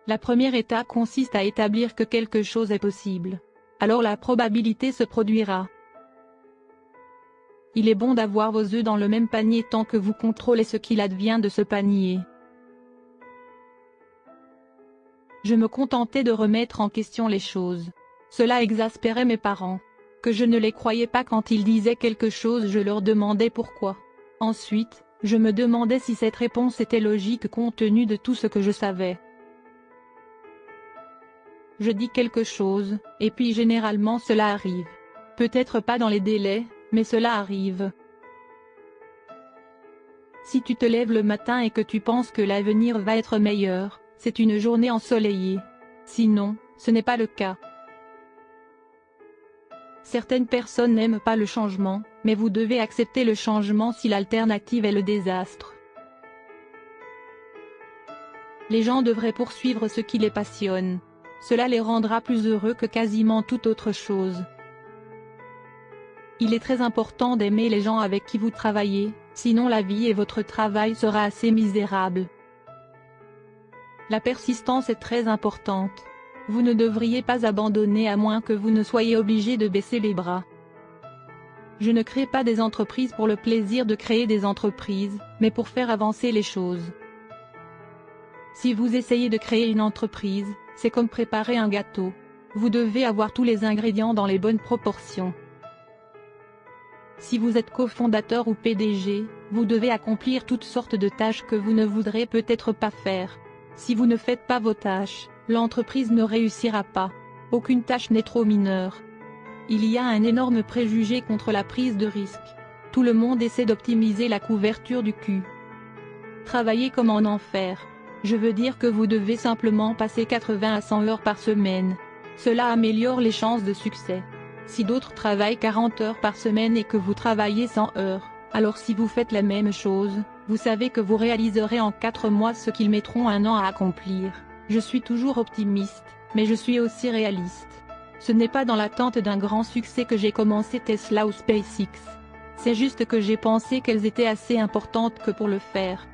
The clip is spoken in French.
La première étape consiste à établir que quelque chose est possible. Alors la probabilité se produira. Il est bon d'avoir vos œufs dans le même panier tant que vous contrôlez ce qu'il advient de ce panier. Je me contentais de remettre en question les choses. Cela exaspérait mes parents. Que je ne les croyais pas quand ils disaient quelque chose, je leur demandais pourquoi. Ensuite, je me demandais si cette réponse était logique compte tenu de tout ce que je savais. Je dis quelque chose, et puis généralement cela arrive. Peut-être pas dans les délais, mais cela arrive. Si tu te lèves le matin et que tu penses que l'avenir va être meilleur, c'est une journée ensoleillée. Sinon, ce n'est pas le cas. Certaines personnes n'aiment pas le changement, mais vous devez accepter le changement si l'alternative est le désastre. Les gens devraient poursuivre ce qui les passionne. Cela les rendra plus heureux que quasiment toute autre chose. Il est très important d'aimer les gens avec qui vous travaillez, sinon la vie et votre travail sera assez misérable. La persistance est très importante. Vous ne devriez pas abandonner à moins que vous ne soyez obligé de baisser les bras. Je ne crée pas des entreprises pour le plaisir de créer des entreprises, mais pour faire avancer les choses. Si vous essayez de créer une entreprise, c'est comme préparer un gâteau. Vous devez avoir tous les ingrédients dans les bonnes proportions. Si vous êtes cofondateur ou PDG, vous devez accomplir toutes sortes de tâches que vous ne voudrez peut-être pas faire. Si vous ne faites pas vos tâches, l'entreprise ne réussira pas. Aucune tâche n'est trop mineure. Il y a un énorme préjugé contre la prise de risque. Tout le monde essaie d'optimiser la couverture du cul. Travaillez comme en enfer. Je veux dire que vous devez simplement passer 80 à 100 heures par semaine. Cela améliore les chances de succès. Si d'autres travaillent 40 heures par semaine et que vous travaillez 100 heures, alors si vous faites la même chose, vous savez que vous réaliserez en 4 mois ce qu'ils mettront 1 an à accomplir. Je suis toujours optimiste, mais je suis aussi réaliste. Ce n'est pas dans l'attente d'un grand succès que j'ai commencé Tesla ou SpaceX. C'est juste que j'ai pensé qu'elles étaient assez importantes que pour le faire.